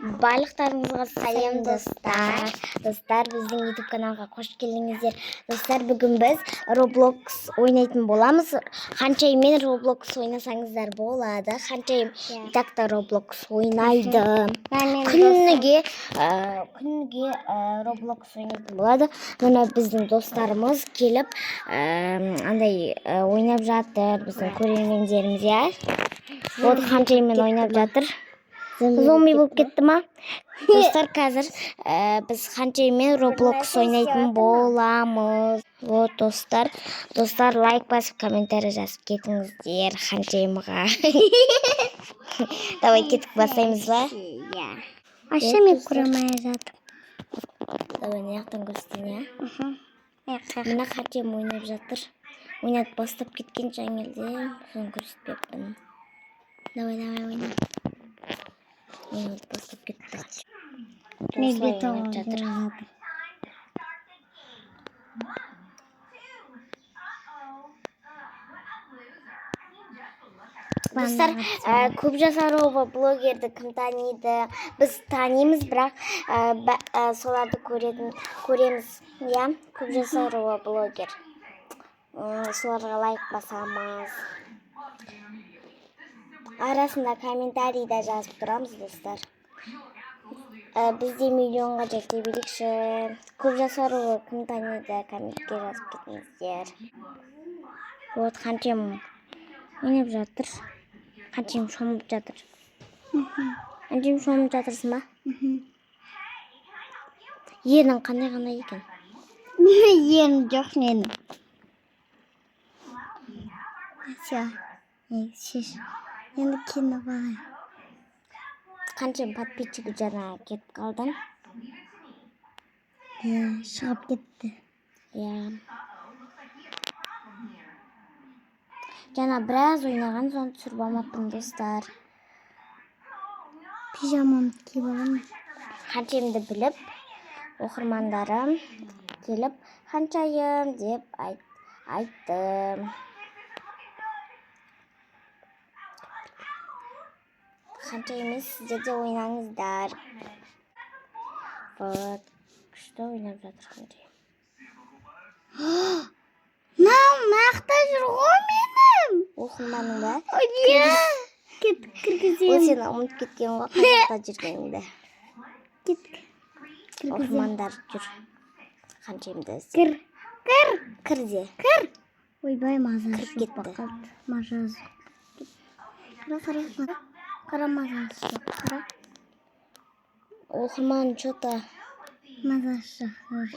Барлықтарыңызға сәлем достар. Достар, біздің YouTube каналға қош келдіңіздер. Достар, бүгін біз Roblox ойнайтын боламыз. Ханшайыммен Roblox ойнасаңыздар болады. Ханшайым такта Roblox ойнайды. Күніге Roblox ойнайтын болады. Мына біздің достарымыз келіп, андай ойнап жатыр. Біздің көрермендеріміз, иә. Вот ханшайыммен ойнап жатыр. Зомби болып кетті ма? Достар, қазір біз ханшайыммен Roblox ойнайтын боламыз. Вот, достар, лайк басып, комментарий жазып кетіңіздер ханшайымға. Давай кетіп бастаймыз ба? Аша мен құрамай жатып. Давай, неяқтан көрсетейін, иә? Мына ханшайым ойнап жатыр. Ойнап бастап кеткен жаңелде, соны көрсетпеппін. Давай, ойна. Ойнап бастап кетті. Медведь ойнап жатыр. Достар, көп жасарова блогерді кім таниды? Біз танимыз, бірақ соларды көреміз, иә? Көп жасарова блогер. Соларға лайк басамыз. Арасында комментарийда жазып тұрамыз, достар. Бізде миллионға жете берекші. Көп жасарова кім таниды? Комментке жазып кетіңіздер. Вот, ханшайым ойнап жатыр. Ханшайым шомылып жатыр. Ханшайым шомылып жатырсың ба? Ерің қандай екен? Ерім жоқ менің. Шеш. Енді кино бағай. Ханшайым подписчигі жаңа кетіп қалдың? Шығып кетті. Жаңа біраз ойнаған, соны түсіріп алмаппын, достар. Пижамамды киіп аламын. Ханшайымды біліп, оқырмандарым келіп, ханшайым деп айтты. Ханшайыммен сіздер де ойнаңыздар. Вот, күшті ойнап жатыр ханшайым. Мақта жүр ғой менің. Оқырманың ба? Кіргізем. Ол сені ұмытып кеткен ғой, қазақта жүргеніңді. Оқырмандар жүр. Ханшайымды іздеп. Кір. Ойбай, маза Кіріп кетті. Мазасы. Қара мазасы жоқ. Қара. Оқырман что-то Мазасы жоқ.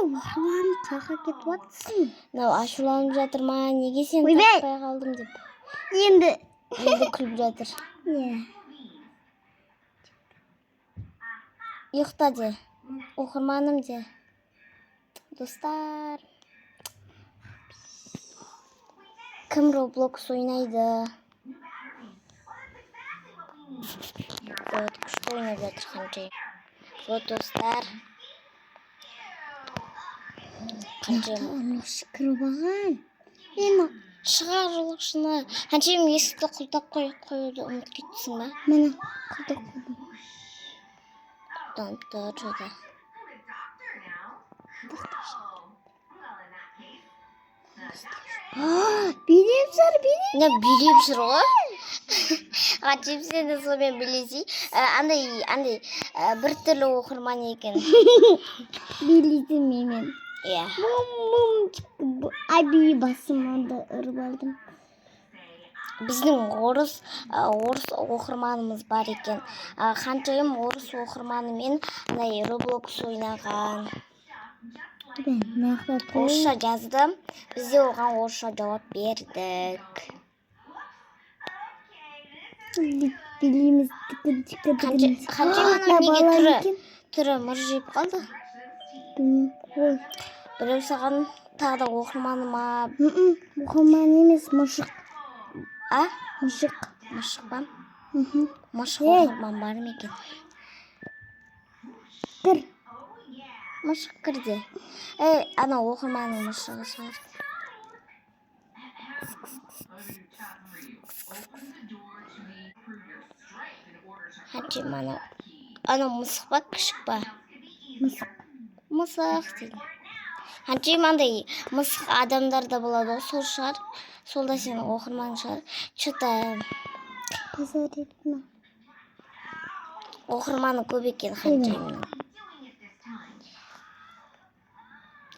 Оқырман қаға кетіп жатсың. Ашуланып жатыр ма? Неге сен таппай қалдым деп. Енді күліп жатыр. Ұйықта де. Оқырманым де. Достар. Кім Roblox ойнайды? Вот, күшті ойнап жатыр ханшайым. Вот, достар. Ханшайым кіріп алған. шығар жылықшыны. Ханшайым есікті құлтап қоюды ұмытып кеттісің ба? Мені құлтап қойдым. Құлтанып тұр, что-то. Билеп жүр. Не билеп жүр ғой? Ханшайым сені сонымен билесей. Андай бір түрлі оқырман екен. Билейді менен. Иә. Айби басымды ұрып алдым. Біздің орыс оқырманымыз бар екен. Ханшайым орыс оқырманымен Roblox ойнаған. Орысша жазды. Бізде оған орысша жауап бердік. Билейміз. Ханшайым неге түрі мұржиып қалды? Біреу саған тағы да оқырманы ма? Оқырман емес, мұшық. Мұшық ба? Мұшық оқырман бар ма екен? Кір. Мұшық кірде. Ана оқырманның мұшығы шығар. Ханчи ана мысық па, күшік па? Мысық дейді. Ханчи мандай мысық адамдарда болады ғой, сол шығар. Сол да сенің оқырманың шығар. Что-то Позор етме. оқырманы көп екен Ханчиның.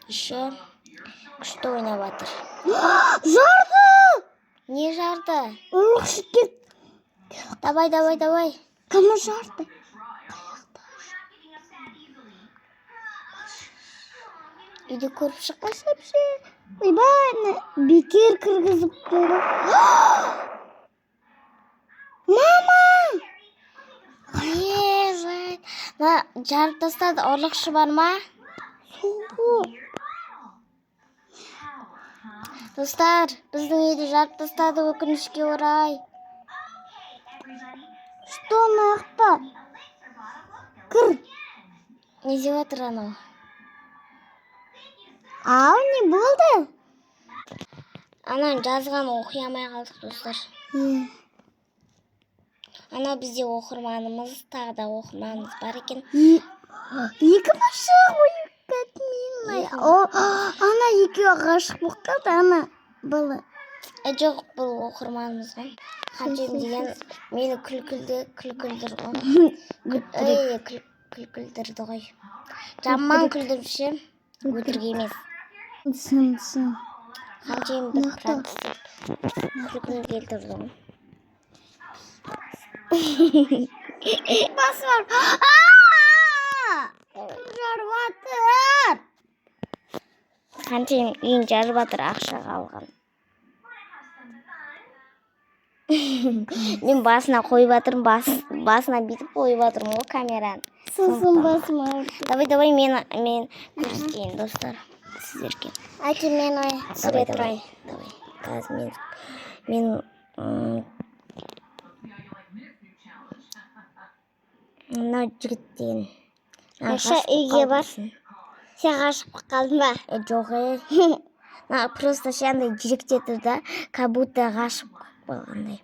Еще күшті ойнап жатыр. Жарды! Не жарды? Ұлық шекет. Давай. Кімі жарды? Үйді көріп шықпас. Ойбай, бекер кіргізіп қойды. Мама! Жарып тастады, ұрлықшы бар ма? Достар, біздің үйді жарып тастады, өкінішке орай. Что нақта? Кір. Не деп жатыр анау? Ау, не болды? Анау жазған оқи алмай қалдық, достар. Анау бізде оқырманымыз, тағы да оқырманымыз бар екен. Екі машық ойып кетмейін. Ана екеуі ғашық болып қалды, ана бала. Жоқ, бұл оқырманымыз ғой. Ханчим деген мені күлкілдір ғой. Күлкілдірді ғой. Жаман күлдірші, өтірік емес. Сын. Ханчим бір процент күлкіл келтірді ғой. Бас var. Жарып жатыр. Ханчим үйін жарып жатыр, ақшаға алған. Мен басына қойып жатырмын, басына бүйтіп қойып жатырмын ғой камераны. Сосын басым ауырды. Давай, мен көрсетейін, достар, сіздерге. Әке, мен түсіре тұрайын. Давай, қазір мен мынау жігіт деген. Аша үйге бар. Сен ғашық болып қалдың ба? Жоқ, просто шандай жүректетір да, как будто ғашық болғандай.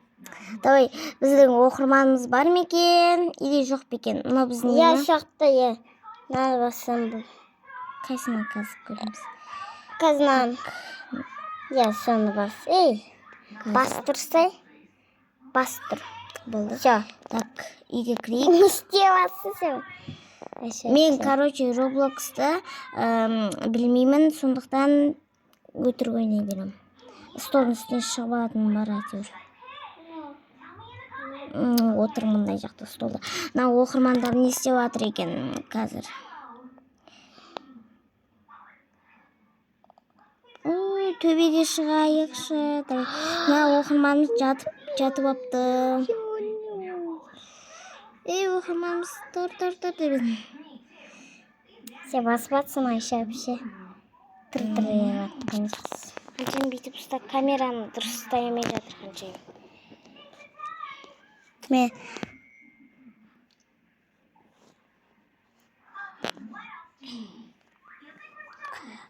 Давай, біздің оқырманымыз бар ма екен? Или жоқ па екен? Мынау біздің Я шақты, Нәр басым бұл. Қайсына қазір көреміз? Қазынан. Соны бас. Бастырсай. Бастыр. Болды. Все. Так, үйге кірейік. Не істеватсың сен? Мен, Роблоксты білмеймін, сондықтан өтірік ойнай беремін. Столдың үстіне шығып алатыным бар әйтеуір. Отырмын мындай жақта столда. Мына оқырмандар не істеп жатыр екен қазір? Төбеге шығайықшы. Мына оқырманымыз жатып апты. Оқырманымыз тұр деп. Сен басып атсың Айша әпше. Тұр ең. Ханчим бүйтіп ұстап, камераны дұрыс ұстай алмай жатыр Ханчим. Мен.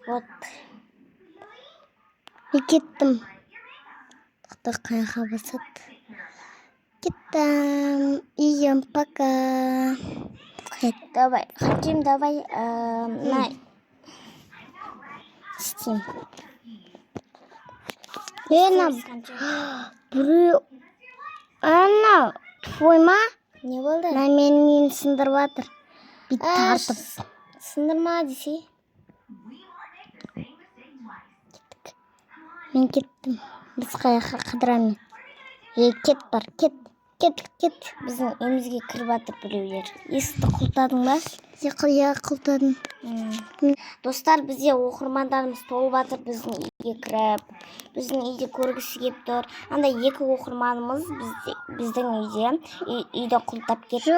Вот. Мен кеттім. Қайға басады. Кеттім. Үйім, пока. Давай, Ханчим, давай. Істейм. Ана, твой ма? Не болды? Мен сындырып жатыр. Бит тартып. Сындырма десе. Мен кеттім. Біз қаяққа қыдырамын. Кет бар, кет. Біздің үйімізге кіріп жатыр біреулер. Есікті құлтадың ба? Я құлтадым. Достар, бізде оқырмандарымыз толып жатыр біздің үйге кіріп. Біздің үйде көргісі келіп тұр. Андай екі оқырманымыз біздің үйде құлтап кетті.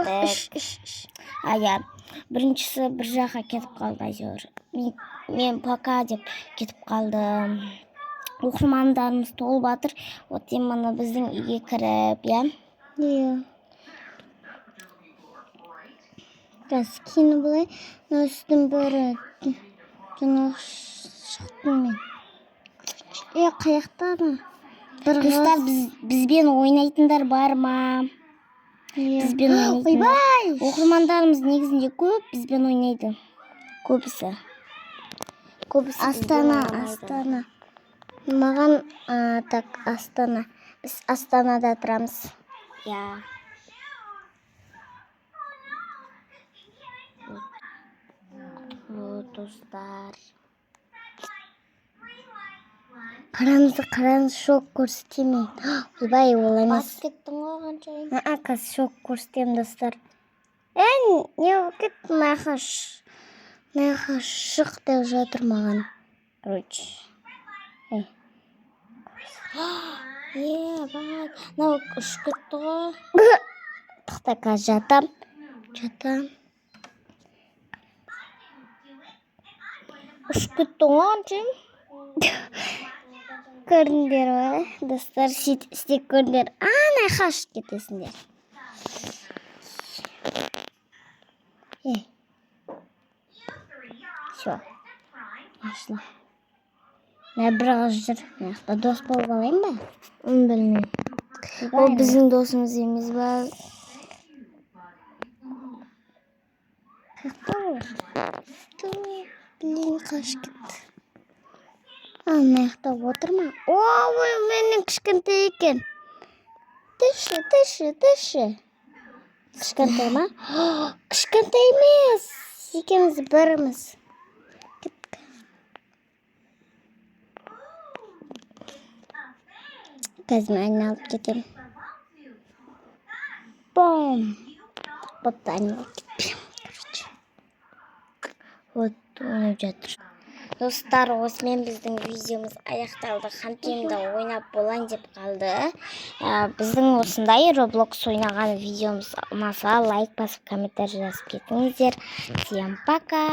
Біріншісі бір жаққа кетіп қалды әйтеуір. Мен пока деп кетіп қалдым. Оқырмандарымыз толып жатыр. Вот именно біздің үйге кіріп, Раз кені бұлай, үстін бірі жаңа шықтым мен. Қаяқтады? Достар, бізбен ойнайтындар бар ма? бізбен ойнайтын. Ойбай! Оқырмандарымыз негізінде көп бізбен ойнайды. Көбісі Астана, бізбен ойнайды. Астана. Маған так Астана. Біз Астанада тұрамыз. Я. Вот, достар. Қараңыз, шок көрсетемін. Ойбай, ол емес. Басып кеттің ғой қаншайым. Қазір шок көрсетемін, достар. Не болып кетті, маяқа шық деп жатыр маған. Короче. Бak. Мынау ұшып кетті ғой. Тоқта, қазір жатам. Ұшып кетті ғой қаншайым. Көрдіңдер ме, достар, істеп көрдіңдер. Ана қашып кетесіңдер. Все. Ашла. Мен бір қыз жүр. Маяқта дос болып алайын ба? Оны білмеймін. Ол біздің досымыз емес ба? Блин, қашып кетті. Маяқта отырма. Ой, менің кішкентай екен. Тыши. Кішкентай ма? Кішкентай емес. Екеуміз біріміз. Қазір мен айналып кетемін. Бом. Бопты айналып кетпеймін. Вот, ойнап жатыр. Достар, осымен біздің видеомыз аяқталды. Қаншайымда ойнап болайын деп қалды. Біздің осындай Roblox ойнаған видеомыз ұнаса, лайк басып, комментарий жазып кетіңіздер. Всем пока!